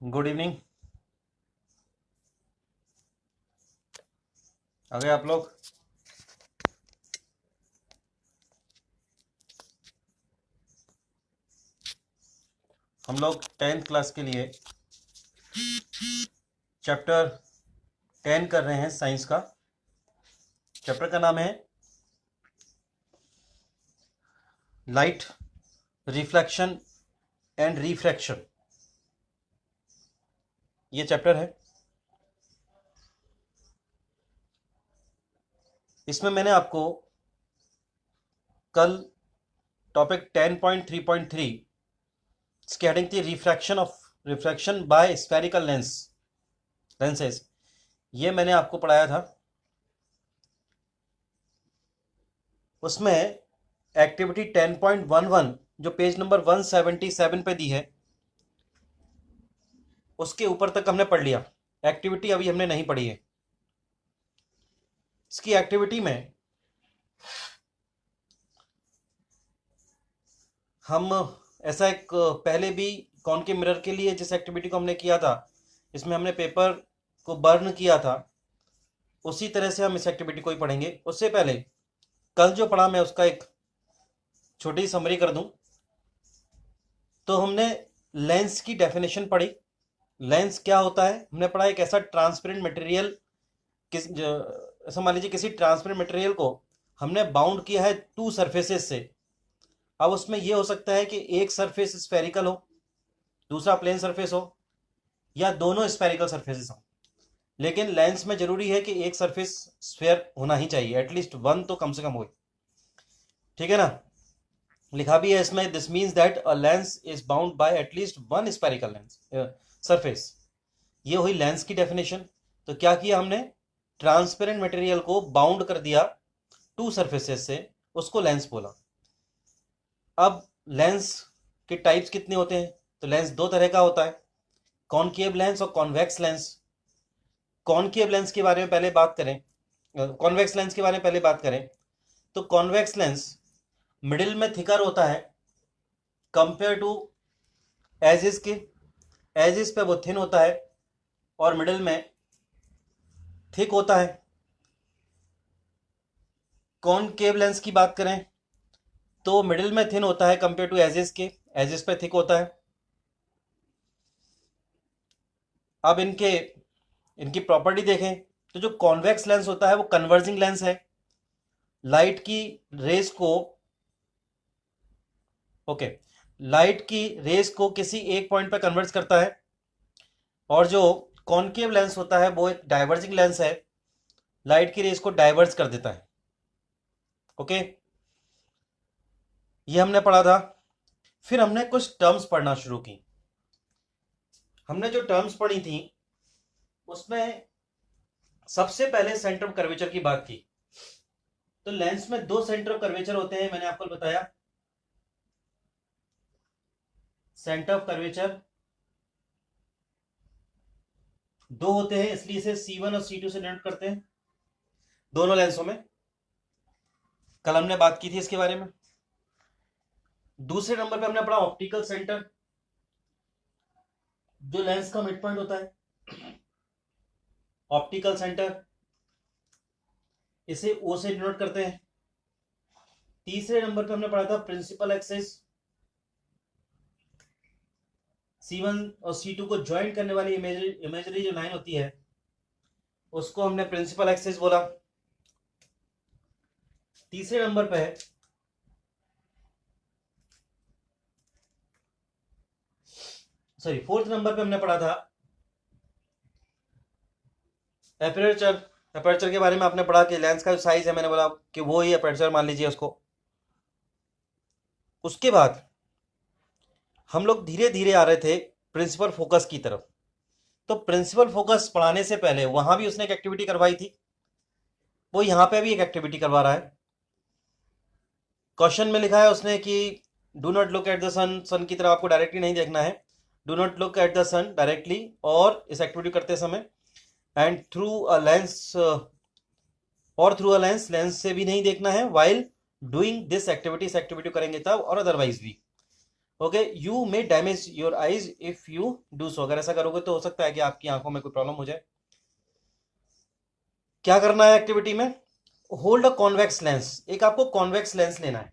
Good evening. आ गए आप लोग। हम लोग 10th क्लास के लिए चैप्टर 10 कर रहे हैं साइंस का। चैप्टर का नाम है लाइट, रिफ्लेक्शन एंड रिफ्रैक्शन। ये चैप्टर है। इसमें मैंने आपको कल टॉपिक 10.3.3 इसकी हेडिंग थी रिफ्रैक्शन बाय स्फेरिकल लेंसेज। ये मैंने आपको पढ़ाया था। उसमें एक्टिविटी 10.11 जो पेज नंबर 177 पे दी है उसके ऊपर तक हमने पढ़ लिया। एक्टिविटी अभी हमने नहीं पढ़ी है। इसकी एक्टिविटी में हम ऐसा एक पहले भी कॉनकेव मिरर के लिए जिस एक्टिविटी को हमने किया था, इसमें हमने पेपर को बर्न किया था, उसी तरह से हम इस एक्टिविटी को ही पढ़ेंगे। उससे पहले कल जो पढ़ा मैं उसका एक छोटी समरी कर दूं। तो हमने लेंस की डेफिनेशन पढ़ी। लेंस क्या होता है हमने पढ़ा। एक ऐसा ट्रांसपेरेंट मटेरियल, ऐसा मान लीजिए किसी ट्रांसपेरेंट मटेरियल को हमने बाउंड किया है टू सरफेसेस से। अब उसमें यह हो सकता है कि एक सरफेस स्फेरिकल हो, दूसरा प्लेन सरफेस हो, या दोनों स्फेरिकल सरफेसेस हो। लेकिन लेंस में जरूरी है कि एक सरफेस स्फेयर होना ही चाहिए, एटलीस्ट वन तो कम से कम हो। ठीक है ना। लिखा भी है इसमें, this means that a lens is bound by at least one spherical lens surface. ये हुई लेंस की डेफिनेशन। तो क्या किया हमने, ट्रांसपेरेंट मटेरियल को बाउंड कर दिया टू सरफेसेस से, उसको लेंस बोला। अब लेंस के टाइप्स कितने होते हैं? तो लेंस दो तरह का होता है, कॉनकेव लेंस और कॉन्वेक्स लेंस। कॉनकेव लेंस के बारे में पहले बात करें, कॉन्वेक्स लेंस के बारे में पहले बात करें तो कॉन्वेक्स लेंस मिडिल में थिकर होता है कंपेयर टू एजिस के। एजिस पे वो थिन होता है और मिडिल में थिक होता है। कॉनकेव लेंस की बात करें तो मिडिल में थिन होता है कंपेयर टू एजिस के, एजिस पे थिक होता है। अब इनकी प्रॉपर्टी देखें तो जो कॉन्वेक्स लेंस होता है वो कन्वर्जिंग लेंस है। लाइट की रेस को किसी एक पॉइंट पर कन्वर्ट करता है। और जो कॉनकेव लेंस होता है वो एक डाइवर्जिंग लेंस है, लाइट की रेस को डाइवर्ज कर देता है। ओके, ये हमने पढ़ा था। फिर हमने कुछ टर्म्स पढ़ना शुरू की। हमने जो टर्म्स पढ़ी थी उसमें सबसे पहले सेंटर ऑफ कर्वेचर की बात की। तो लेंस में दो सेंटर ऑफ कर्वेचर होते हैं, मैंने आपको बताया। सेंटर ऑफ कर्वेचर दो होते हैं, इसलिए इसे C1 और C2 से डिनोट करते हैं दोनों लेंसों में। कल हमने बात की थी इसके बारे में। दूसरे नंबर पे हमने पढ़ा ऑप्टिकल सेंटर, जो लेंस का मिड पॉइंट होता है। ऑप्टिकल सेंटर, इसे O से डिनोट करते हैं। तीसरे नंबर पे हमने पढ़ा था प्रिंसिपल एक्सिस, C1 और C2 को ज्वाइन करने वाली इमेजरी जो लाइन होती है उसको हमने प्रिंसिपल एक्सिस बोला। तीसरे नंबर पे है फोर्थ नंबर पे हमने पढ़ा था एपर्चर। एपर्चर के बारे में आपने पढ़ा कि लेंस का जो साइज है, मैंने बोला कि वो ही एपर्चर मान लीजिए उसको। उसके बाद हम लोग धीरे धीरे आ रहे थे प्रिंसिपल फोकस की तरफ। तो प्रिंसिपल फोकस पढ़ाने से पहले वहां भी उसने एक एक्टिविटी करवाई थी, वो यहां पे भी एक एक्टिविटी करवा रहा है। क्वेश्चन में लिखा है उसने कि do not look at the sun. Sun की तरफ आपको डायरेक्टली नहीं देखना है, do not look at the sun directly, और इस एक्टिविटी करते समय and through a lens, lens से भी नहीं देखना है वाइल डूइंग दिस एक्टिविटी। इस एक्टिविटी करेंगे तब, और अदरवाइज भी। Okay, you may damage your eyes if you do so, अगर ऐसा करोगे तो हो सकता है कि आपकी आंखों में कोई प्रॉब्लम हो जाए। क्या करना है एक्टिविटी में? होल्ड अ कॉन्वेक्स लेंस, एक आपको कॉन्वेक्स लेंस लेना है।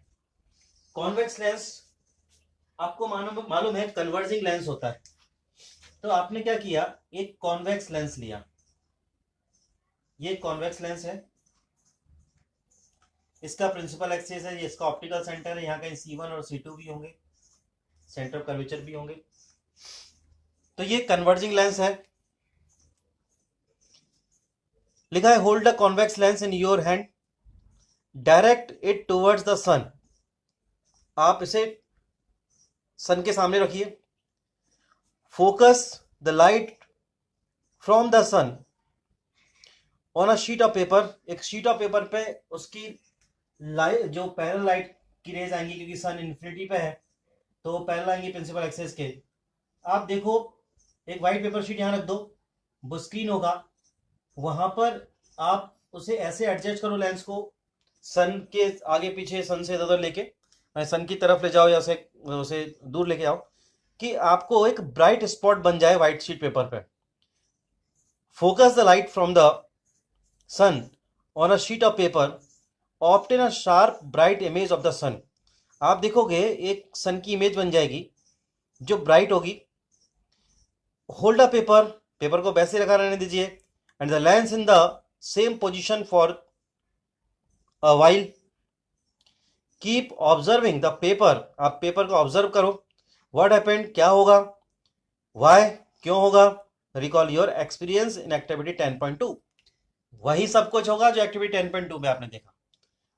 कॉन्वेक्स लेंस आपको मालूम मालूम है कन्वर्जिंग लेंस होता है। तो आपने क्या किया, एक कॉन्वेक्स लेंस लिया, ये कॉन्वेक्स लेंस है, इसका प्रिंसिपल एक्सिस है, ये इसका ऑप्टिकल सेंटर है, यहाँ कहीं C1 और C2 भी होंगे, सेंटर ऑफ कर्वेचर भी होंगे। तो ये कन्वर्जिंग लेंस है। लिखा है hold a convex lens in your hand, direct it towards the sun, आप इसे सन के सामने रखिए। Focus the light from the sun on a sheet of paper, एक शीट ऑफ पेपर पे उसकी लाइट, जो पैरेलल लाइट की रेज आएंगी, क्योंकि सन इन्फिनिटी पे है तो पैरेलल आएंगी प्रिंसिपल एक्सिस के। आप देखो एक वाइट पेपर शीट यहाँ रख दो, वो स्क्रीन होगा, वहां पर आप उसे ऐसे एडजस्ट करो लेंस को, सन के आगे पीछे, सन से इधर लेके सन की तरफ ले जाओ या उसे दूर लेके आओ, कि आपको एक ब्राइट स्पॉट बन जाए व्हाइट शीट पेपर पे। Focus the light from the sun on a sheet of paper, obtain a sharp bright image of the sun, आप देखोगे एक सन की इमेज बन जाएगी जो ब्राइट होगी। होल्ड अ पेपर, पेपर को वैसे लगा रहने दीजिए, and the lens in the same position for a while, keep observing the paper, आप पेपर को ऑब्जर्व करो। व्हाट हैपेंड, क्या होगा, वाई, क्यों होगा, recall your experience in activity 10.2, वही सब कुछ होगा जो एक्टिविटी 10.2 में आपने देखा।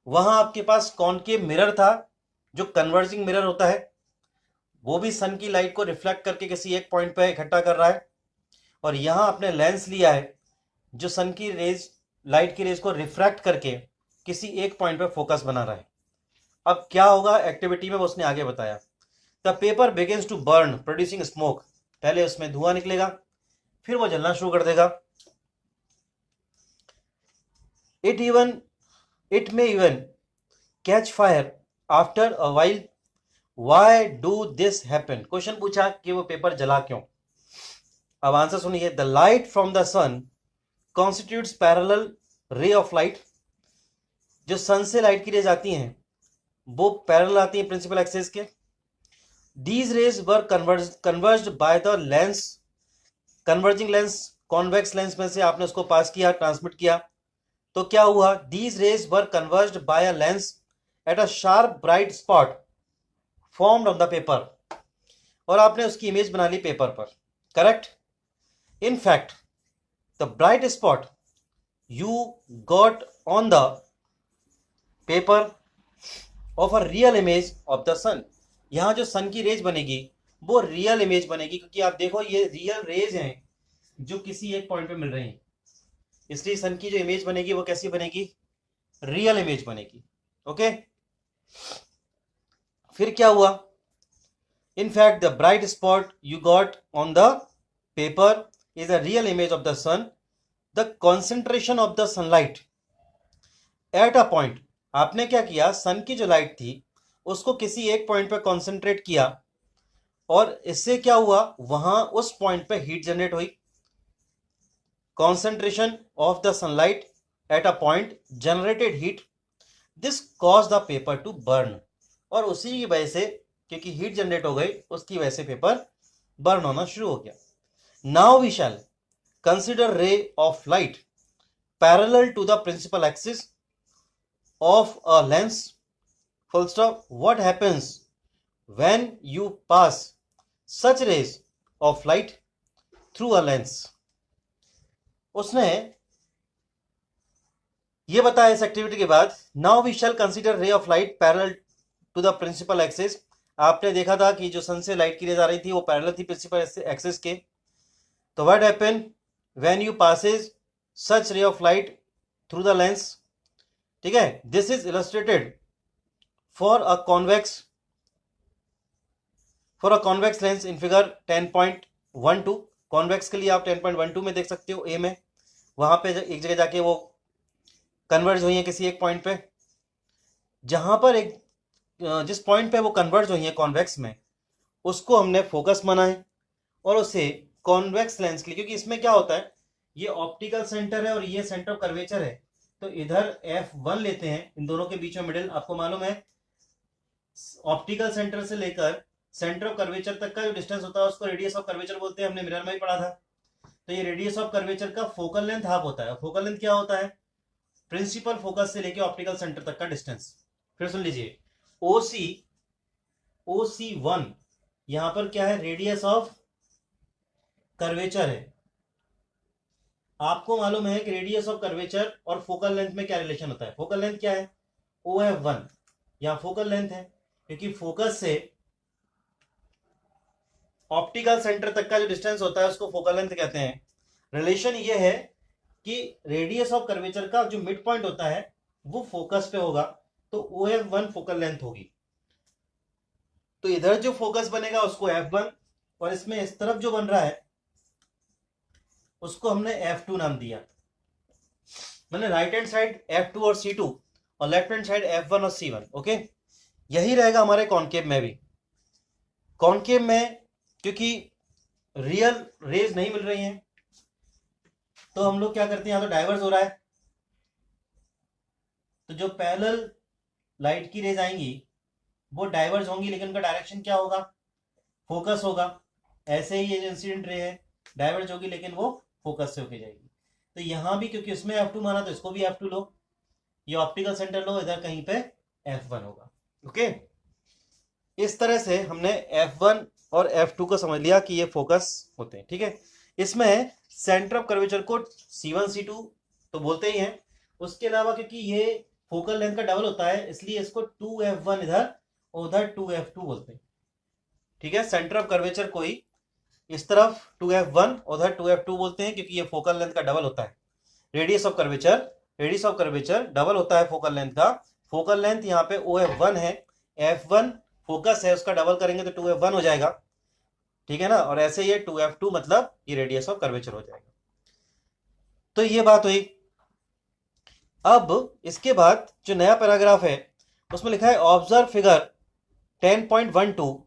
वहां आपके पास कॉनकेव मिरर था, जो कन्वर्जिंग मिरर होता है, वो भी सन की लाइट को रिफ्लेक्ट करके किसी एक पॉइंट पे इकट्ठा कर रहा है, और यहां आपने लेंस लिया है जो सन की रेज, लाइट की रेज को रिफ्रैक्ट करके किसी एक पॉइंट पे फोकस बना रहा है। अब क्या होगा एक्टिविटी में, वो उसने आगे बताया। The paper begins to burn producing smoke, पहले उसमें धुआं निकलेगा, फिर वो जलना शुरू कर देगा। It may even catch fire after a while, why do this happen, question पूछा कि वो पेपर जला क्यों। अब आंसर सुनिए, the light from the sun constitutes parallel ray of light, जो सन से लाइट की रेज आती हैं वो पैरेलल आती हैं प्रिंसिपल एक्सिस के। These rays were converged by the lens, converging lens, convex lens में से आपने उसको पास किया, ट्रांसमिट किया, तो क्या हुआ, these rays were converged by a lens at a sharp bright spot formed on the paper, और आपने उसकी इमेज बना ली पेपर पर, correct. In fact the bright spot you got on the paper of a real image of the sun, यहां जो सन की raise बनेगी वो रियल इमेज बनेगी, क्योंकि आप देखो ये रियल रेज हैं जो किसी एक पॉइंट पे मिल रही हैं, इसलिए सन की जो इमेज बनेगी वो कैसी बनेगी, रियल इमेज बनेगी। ओके, फिर क्या हुआ, in fact the bright spot you got on the paper is a real image of the sun, the concentration of the sunlight at a point, आपने क्या किया, सन की जो लाइट थी उसको किसी एक पॉइंट पे कॉन्सेंट्रेट किया, और इससे क्या हुआ, वहां उस पॉइंट पे हीट जनरेट हुई। Concentration of the sunlight at a point generated heat, this cause the paper two burn, और उसी की वजह से, क्योंकि हीट जनरेट हो गई, उसकी वजह से पेपर बर्न होना शुरू हो गया। Now we shall consider ray of light parallel to the principal axis of a lens, full stop. What happens when you pass such rays of light through a lens? उसने ये बताया इस activity के बाद, now we shall consider ray of light parallel to the principal axis, आपने देखा था कि जो सन से लाइट की रेज आ रही थी वो पैरेलल थी प्रिंसिपल एक्सिस के। तो what happen when you passes such ray of light through the lens, ठीक है, this is illustrated for a convex lens in figure 10.12, convex के लिए आप 10.12 में देख सकते हो, ए में, वहां पे एक जगह जाके वो कन्वर्ज हुई है किसी एक पॉइंट पे, जहां पर एक जिस पॉइंट पे वो कन्वर्ज हुई है कॉन्वेक्स में, उसको हमने फोकस माना है और उसे कॉन्वेक्स लेंस के लिए, क्योंकि इसमें क्या होता है, ये ऑप्टिकल सेंटर है और ये सेंटर ऑफ कर्वेचर है, तो इधर F1 लेते हैं, इन दोनों के बीच में मिडिल। आपको मालूम है ऑप्टिकल सेंटर से लेकर सेंटर ऑफ कर्वेचर तक का जो डिस्टेंस होता है उसको रेडियस ऑफ कर्वेचर बोलते हैं, हमने मिरर में ही पढ़ा था। तो ये रेडियस ऑफ कर्वेचर का फोकल लेंथ हाफ होता है। फोकल लेंथ क्या होता है, प्रिंसिपल फोकस से लेकर ऑप्टिकल सेंटर तक का डिस्टेंस। फिर सुन लीजिए, OC1 यहां पर क्या है, रेडियस ऑफ कर्वेचर है। आपको मालूम है कि रेडियस ऑफ कर्वेचर और फोकल लेंथ में क्या रिलेशन होता है। फोकल लेंथ क्या है, OF1 या फोकल लेंथ है, क्योंकि फोकस से ऑप्टिकल सेंटर तक का जो डिस्टेंस होता है उसको फोकल लेंथ कहते हैं। रिलेशन ये है कि रेडियस ऑफ कर्वेचर का जो मिड पॉइंट होता है वो फोकस पे होगा, तो OF1 फोकल लेंथ होगी। तो इधर जो फोकस बनेगा उसको F1, और इसमें इस तरफ जो बन रहा है उसको हमने F2 नाम दिया। मैंने राइट हैंड साइड F2 और C2 और लेफ्ट हैंड साइड F1 और C1। ओके, यही रहेगा हमारे कॉनकेव में भी। कॉनकेव में क्योंकि रियल रेज नहीं मिल रही हैं, तो हम लोग क्या करते हैं, यहां तो डाइवर्स हो रहा है, तो जो पैरेलल लाइट की रेज आएंगी वो डाइवर्स होंगी, लेकिन उनका डायरेक्शन क्या होगा, फोकस होगा। ऐसे ही ये जो इंसिडेंट रे है डाइवर्स होगी लेकिन वो फोकस से होके जाएगी। तो यहां भी क्योंकि इसमें F2 माना तो इसको भी F2 लो, ये ऑप्टिकल सेंटर लो, इधर कहीं पे F1 होगा। ओके, इस तरह से हमने F1 और F2 को समझ लिया कि ये फोकस होते हैं। ठीक है, इसमें सेंटर ऑफ कर्वेचर को C1 C2 तो बोलते ही हैं, उसके अलावा क्योंकि ये फोकल लेंथ का डबल होता है इसलिए इसको 2F1 इधर और उधर 2F2 बोलते हैं। ठीक है, सेंटर ऑफ कर्वेचर को ही इस तरफ 2F1 उधर 2F2 बोलते हैं, क्योंकि ये फोकल लेंथ का डबल होता है। रेडियस ऑफ कर्वेचर डबल होता है फोकल लेंथ का। फोकल लेंथ यहाँ पे OF1 है, F1 फोकस है, उसका डबल करेंगे तो 2F1 हो जाएगा। ठीक है ना, और ऐसे ये 2F2 मतलब ये रेडियस ऑफ कर्वेचर हो जाएगा। तो ये बात हुई। अब इसके बाद जो नया पैराग्राफ है उसमें लिखा है ऑब्जर्व फिगर 10.12।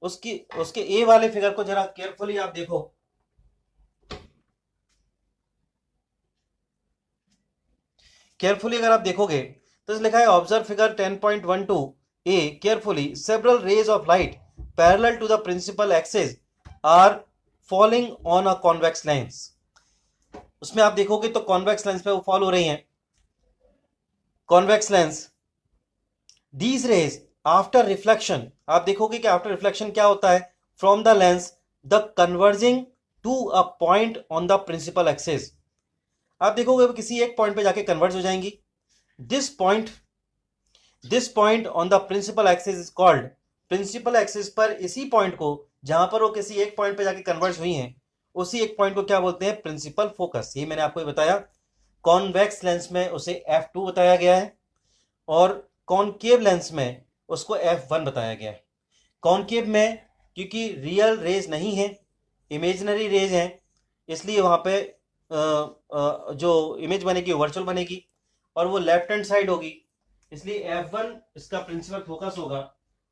उसके ए वाले फिगर को जरा केयरफुली आप देखो। केयरफुली अगर आप देखोगे तो इस लिखा है observe figure 10.12 A carefully, several rays of light parallel to the principal axis are falling on a convex lens. उसमें आप देखोगे तो कॉन्वेक्स लेंस पे वो फॉल हो रही हैं, convex lens. These rays after reflection, आप देखोगे कि आफ्टर रिफ्लेक्शन क्या होता है, from the lens the converging to a point on the principal axis. आप देखोगे किसी एक पॉइंट पे जाके कन्वर्ज हो जाएंगी। This point on the principal axis is called, principal axis पर इसी पॉइंट को जहां पर वो किसी एक पॉइंट पे जाके कन्वर्ज हुई हैं उसी एक पॉइंट को क्या बोलते हैं, प्रिंसिपल फोकस। ये मैंने आपको बताया। कॉन्वेक्स लेंस में उसे F2 बताया गया है और कॉनकेव लेंस में उसको F1 बताया गया है। कॉनकेव में क्योंकि रियल रेज नहीं है, इमेजिनरी रेज है, इसलिए वहां पे जो इमेज बनेगी वर्चुअल बनेगी और वो लेफ्ट हैंड साइड होगी, इसलिए F1 इसका प्रिंसिपल फोकस होगा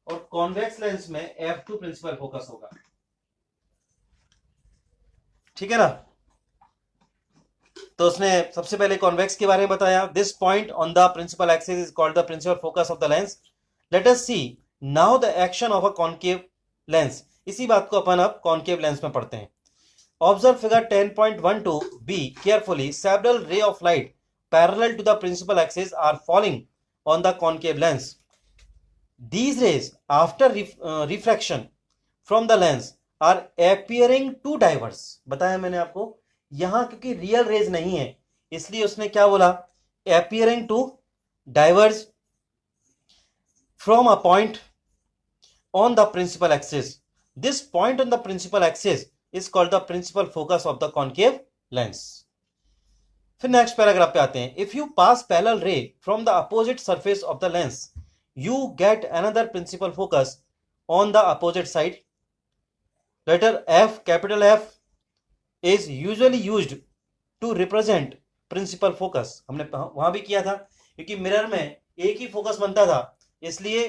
और कॉन्वेक्स लेंस में F2 प्रिंसिपल फोकस होगा। ठीक है ना, तो उसने सबसे पहले कॉन्वेक्स के बारे में बताया। This point on the principal axis is called the principal focus of the lens. Let us see now the action of a concave lens. इसी बात को अपन अब कॉनकेव लेंस में पढ़ते हैं। Observe figure 10.12 B carefully, several ray of light parallel to the principal axis are falling on the concave lens. These rays after refraction from the lens are appearing to diverge। बताया मैंने आपको, यहां क्योंकि real raise नहीं है इसलिए उसने क्या बोला, appearing to diverge from a point on the principal axis। This point on the principal axis is called the principal focus of the concave lens। फिर नेक्स्ट पैराग्राफ पे आते हैं। If you pass parallel ray from the opposite surface of the lens you get another principal focus on the opposite side। Letter F, capital F is usually used to represent principal focus। हमने वहां भी किया था क्योंकि mirror में एक ही focus बनता था, इसलिए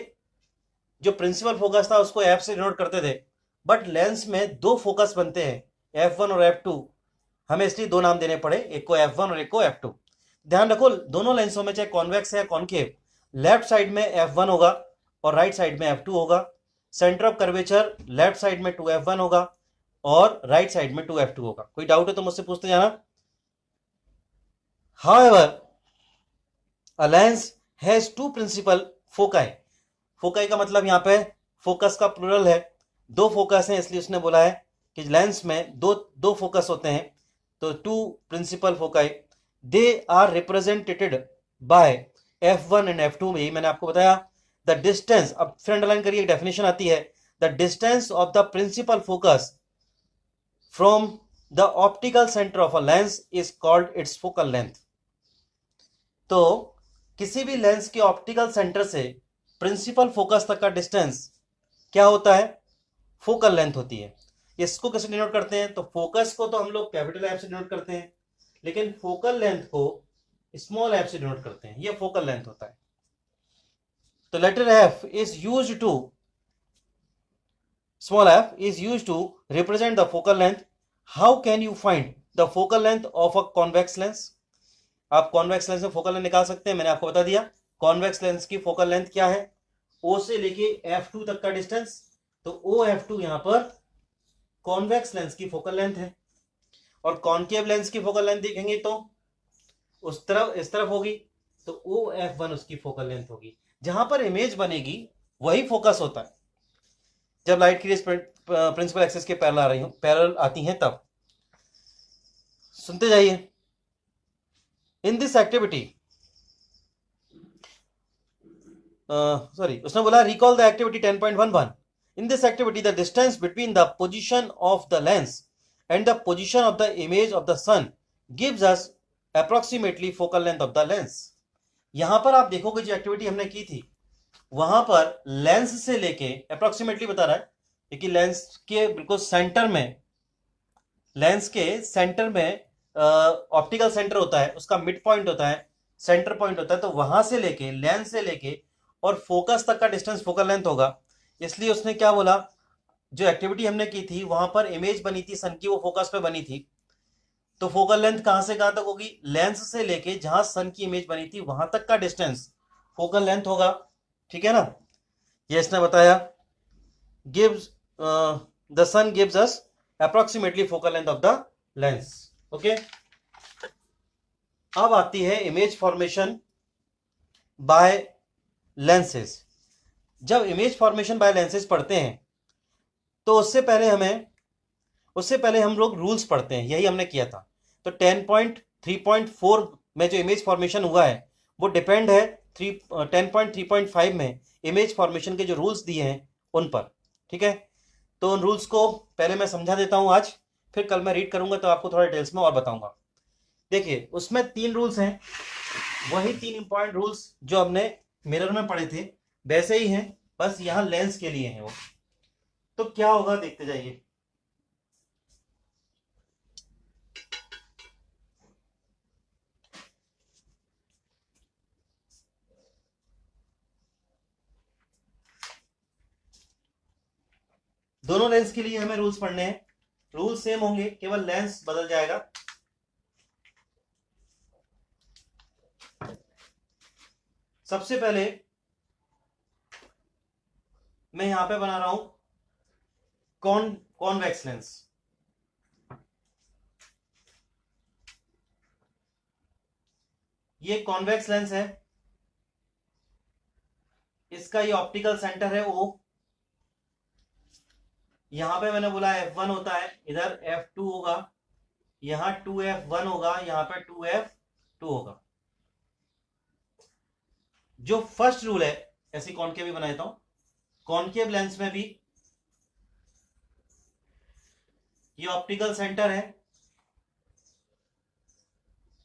जो प्रिंसिपल फोकस था उसको F से डिनोट करते थे बट लेंस में दो फोकस बनते हैं, F1 और F2। हमें इसलिए दो नाम देने पड़े, एक को F1 और एक को F2। ध्यान रखो दोनों लेंसों में, चाहे कॉन्वेक्स है या कॉन्केव, लेफ्ट साइड में F1 होगा और राइट साइड में F2 होगा। Centre of curvature left side में 2F1 होगा और राइट साइड में 2F2 होगा। कोई डाउट है तो मुझसे पूछते जाना। However, a lens has two principal foci। Foci का मतलब यहां पे फोकस का प्लूरल है, दो फोकस हैं, इसलिए उसने बोला है कि लेंस में दो फोकस होते हैं, तो two principal foci. They are represented by F1 and F2 में, मैंने आपको बताया। द डिस्टेंस, अब फिर अंडरलाइन करिए, डेफिनेशन आती है, the distance of the principal focus from the optical centre of a lens is called its focal length. तो किसी भी लेंस के ऑप्टिकल सेंटर से प्रिंसिपल फोकस तक का डिस्टेंस क्या होता है? फोकल लेंथ होती है। इसको कैसे डिनोट करते हैं? तो फोकस को तो हम लोग कैपिटल एफ से डिनोट करते हैं, लेकिन फोकल लेंथ को स्मॉल एफ से डिनोट करते हैं। ये फोकल लेंथ होता है। तो letter F is used to, small f is used to represent the focal length. How can you find the focal length of a convex lens? आप convex lens में focal length निकाल सकते हैं, मैंने आपको बता दिया। कॉन्वेक्स लेंस की फोकल लेंथ क्या है? O से लेके F2 तक का डिस्टेंस, तो OF2 यहां पर कॉन्वेक्स लेंस की फोकल लेंथ है। और कॉन्केव लेंस की फोकल लेंथ देखेंगे तो उस तरफ, इस तरफ होगी, तो OF1 उसकी फोकल लेंथ होगी। जहां पर इमेज बनेगी वही फोकस होता है। जब लाइट की रेज प्रिंसिपल एक्सिस के पैरेलल आ रही हो, पैरेलल आती हैं तब। सुनते जाइए। इन दिस एक्टिविटी, उसने बोला recall the activity 10.11। In this activity the distance between the position of the lens and the position of the image of the sun gives us approximately focal length of the lens. यहां पर आप देखोगे जो activity हमने की थी, वहां पर लेंस से लेके अप्रोक्सीमेटली बता रहा है कि लेंस के बिल्कुल सेंटर में, लेंस के सेंटर में ऑप्टिकल सेंटर होता है, उसका मिड पॉइंट होता है, सेंटर पॉइंट होता है, तो वहां से लेके, लेंस से लेके और फोकस तक का डिस्टेंस फोकल लेंथ होगा। इसलिए उसने क्या बोला, जो एक्टिविटी हमने की थी वहां पर इमेज बनी थी सन की, वो फोकस पे बनी थी, तो फोकल लेंथ कहां से कहां तक होगी? लेंस से लेके जहां सन की इमेज बनी थी वहां तक का डिस्टेंस फोकल लेंथ होगा। ठीक है ना? ये इसने बताया, gives the sun gives us approximately focal length of the lens. Okay, अब आती है इमेज फॉर्मेशन बाय लेंसेज। जब इमेज फॉर्मेशन बाय लेंसेज पढ़ते हैं तो उससे पहले हम लोग रूल्स पढ़ते हैं, यही हमने किया था। तो 10.3.4 में जो इमेज फॉर्मेशन हुआ है वो डिपेंड है 10.3.5 में इमेज फॉर्मेशन के जो रूल्स दिए हैं उन पर। ठीक है, तो उन रूल्स को पहले मैं समझा देता हूं आज, फिर कल मैं रीड करूंगा तो आपको थोड़ा डिटेल्स में और बताऊंगा। देखिए, उसमें 3 रूल्स हैं, वही 3 इंपॉर्टेंट रूल्स जो हमने मिरर में पढ़े थे वैसे ही हैं, बस यहां लेंस के लिए हैं वो। तो क्या होगा देखते जाइए। दोनों लेंस के लिए हमें रूल्स पढ़ने हैं, रूल सेम होंगे, केवल लेंस बदल जाएगा। सबसे पहले मैं यहां पे बना रहा हूं कॉन्वेक्स लेंस। ये कॉन्वेक्स लेंस है, इसका ये ऑप्टिकल सेंटर है O। यहां पे मैंने बोला F1 होता है, इधर F2 होगा, यहां 2F1 होगा, यहां पे 2F2 होगा। जो फर्स्ट रूल है, ऐसे कॉनकेव भी बना देता हूं, कॉनकेव लेंस में भी ये ऑप्टिकल सेंटर है,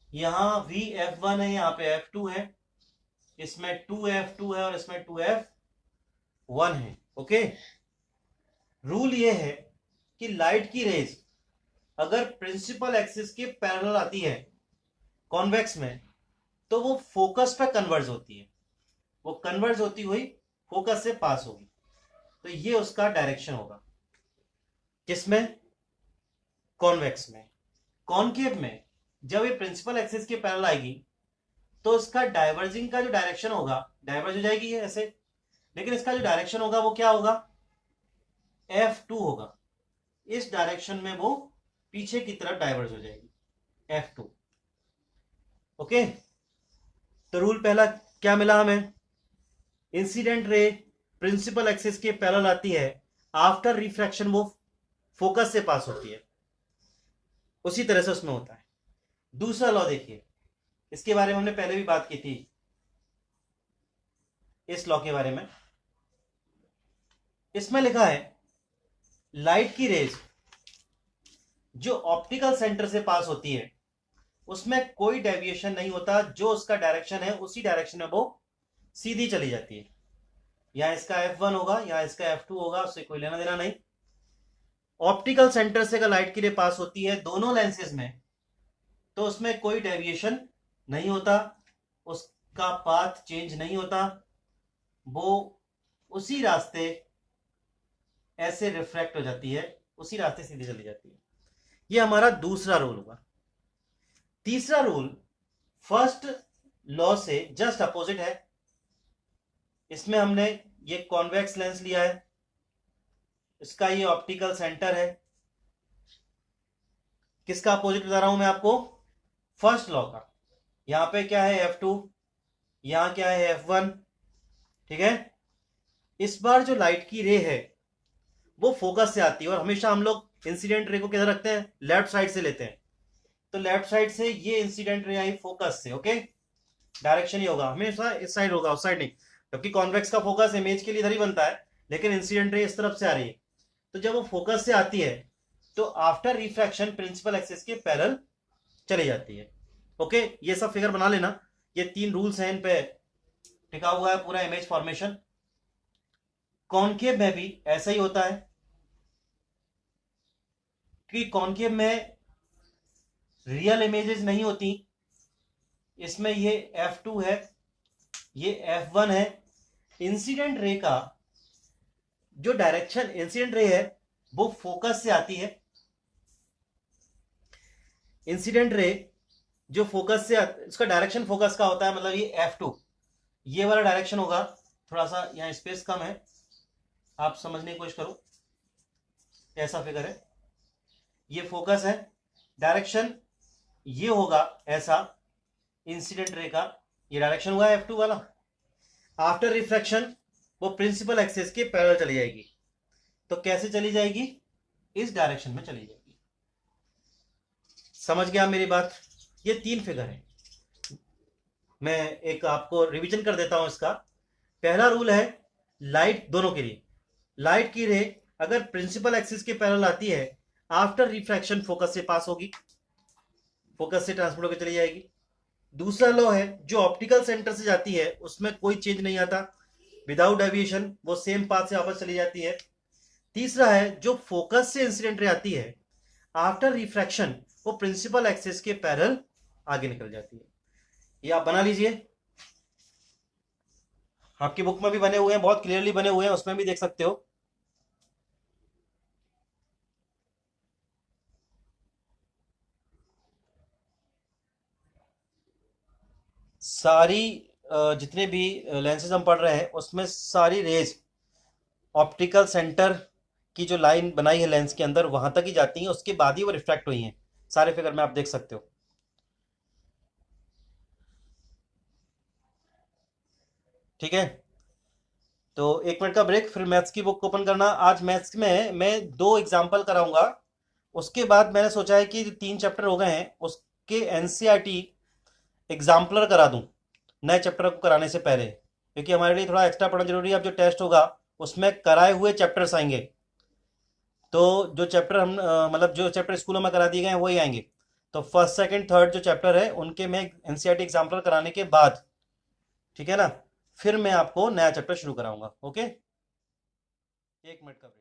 यहां VF1 है, यहां पे F2 है, इसमें 2F2 है और इसमें 2F1 है। ओके, रूल ये है कि लाइट की रेज अगर प्रिंसिपल एक्सिस के पैरेलल आती है कॉन्वेक्स में, तो वो फोकस पे कन्वर्ज होती है, वो कन्वर्ज होती हुई फोकस से पास होगी, तो ये उसका डायरेक्शन होगा। किसमें? कॉन्वेक्स में। कॉनकेव में जब ये प्रिंसिपल एक्सिस के पैरेलल आएगी तो इसका डाइवर्जिंग का जो डायरेक्शन होगा, डाइवर्ज हो जाएगी ये ऐसे, लेकिन इसका जो डायरेक्शन होगा वो क्या होगा? F2 होगा। इस डायरेक्शन में वो पीछे की तरफ डाइवर्ज हो जाएगी, F2। ओके, तो रूल पहला क्या मिला हमें? इंसिडेंट रे प्रिंसिपल एक्सिस के पैरेलल आती है, आफ्टर रिफ्रैक्शन वो फोकस से पास होती है, उसी तरह से उसमें होता है। दूसरा लॉ देखिए, इसके बारे में हमने पहले भी बात की थी, इस लॉ के बारे में। इसमें लिखा है लाइट की रेज जो ऑप्टिकल सेंटर से पास होती है उसमें कोई डेविएशन नहीं होता, जो उसका डायरेक्शन है उसी डायरेक्शन में वो सीधी चली जाती है। यहां इसका F1 होगा, यहां इसका F2 होगा, उससे कोई लेना देना नहीं। ऑप्टिकल सेंटर से अगर लाइट की रे पास होती है दोनों लेंसेज में, तो उसमें कोई डेविएशन नहीं होता, उसका पाथ चेंज नहीं होता, वो उसी रास्ते ऐसे रिफ्रैक्ट हो जाती है, उसी रास्ते सीधी चली जाती है। ये हमारा दूसरा रूल हुआ। तीसरा रूल फर्स्ट लॉ से जस्ट अपोजिट है। इसमें हमने ये कॉन्वेक्स लेंस लिया है, इसका ये ऑप्टिकल सेंटर है। किसका अपोजिट बता रहा हूं मैं आपको? फर्स्ट लॉ का। यहां पे क्या है? F2, यहां क्या है? F1। ठीक है, इस बार जो लाइट की रे है वो फोकस से आती है, और हमेशा हम लोग इंसिडेंट रे को किधर रखते हैं? लेफ्ट साइड से लेते हैं। तो लेफ्ट साइड से ये इंसिडेंट रे आई फोकस से। ओके, डायरेक्शन ही होगा हमेशा इस साइड होगा, उस साइड नहीं, क्योंकि कॉन्वेक्स का फोकस इमेज के लिए इधर ही बनता है, लेकिन इंसिडेंट रे इस तरफ से आ रही है। तो जब वो फोकस से आती है तो आफ्टर रिफ्रैक्शन प्रिंसिपल एक्सिस के पैरेलल चली जाती है। ओके, ये सब फिगर बना लेना, ये 3 रूल्स हैं, इन पे टिका हुआ है पूरा इमेज फॉर्मेशन। कॉनकेव में भी ऐसा ही होता है कि कॉनकेव में रियल इमेजेस नहीं होती, इसमें ये F2 है, ये F1 है। इंसिडेंट रे का जो डायरेक्शन, इंसिडेंट रे है वो फोकस से आती है। इंसिडेंट रे जो फोकस से इसका डायरेक्शन फोकस का होता है, मतलब ये F2, ये वाला डायरेक्शन होगा। थोड़ा सा यहां स्पेस कम है, आप समझने की कोशिश करो। ऐसा फिगर है, ये फोकस है, डायरेक्शन ये होगा ऐसा, इंसिडेंट रे का ये डायरेक्शन हुआ F2 वाला। आफ्टर रिफ्रैक्शन वो प्रिंसिपल एक्सिस के पैरेलल चली जाएगी। तो कैसे चली जाएगी? इस डायरेक्शन में चली जाएगी। समझ गया मेरी बात? ये 3 फिगर है, मैं एक आपको रिवीजन कर देता हूं इसका। पहला रूल है लाइट दोनों के लिए, लाइट की रे अगर प्रिंसिपल एक्सिस के पैरेलल आती है, आफ्टर रिफ्रैक्शन फोकस से पास होगी, फोकस से ट्रांसमिट होकर चली जाएगी। दूसरा लॉ है जो ऑप्टिकल सेंटर से जाती है उसमें कोई चेंज नहीं आता, विदाउट डेविएशन वो सेम पाथ से वापस चली जाती है। तीसरा है जो फोकस से इंसिडेंट रे आती है, आफ्टर रिफ्रैक्शन वो प्रिंसिपल एक्सिस के पैरेलल आगे निकल जाती है। ये आप बना लीजिए, आपकी बुक में भी बने हुए हैं, बहुत क्लियरली बने हुए हैं, उसमें भी देख सकते हो। सारी जितने भी लेंसेज हम पढ़ रहे हैं उसमें सारी रेज ऑप्टिकल सेंटर की जो लाइन बनाई है लेंस के अंदर वहां तक ही जाती हैं, उसके बाद ही वो रिफ्रैक्ट हुई हैं। सारे फिगर में आप देख सकते हो। ठीक है, तो 1 मिनट का ब्रेक, फिर मैथ्स की बुक ओपन करना। आज मैथ्स में मैं 2 एग्जाम्पल कराऊंगा, उसके बाद मैंने सोचा है कि 3 चैप्टर हो गए हैं उसके एनसीईआरटी एग्जाम्पलर करा दूं नए चैप्टर को कराने से पहले, क्योंकि हमारे लिए थोड़ा एक्स्ट्रा पढ़ना जरूरी है। अब जो टेस्ट होगा उसमें कराए हुए चैप्टर्स आएंगे, तो जो चैप्टर हम मतलब जो चैप्टर स्कूलों में करा दिए गए हैं वही आएंगे। तो फर्स्ट सेकंड थर्ड जो चैप्टर है उनके मैं एनसीईआरटी एग्जाम्पलर कराने के बाद, ठीक है ना, फिर मैं आपको नया चैप्टर शुरू कराऊंगा। ओके, 1 मिनट का ब्रेक।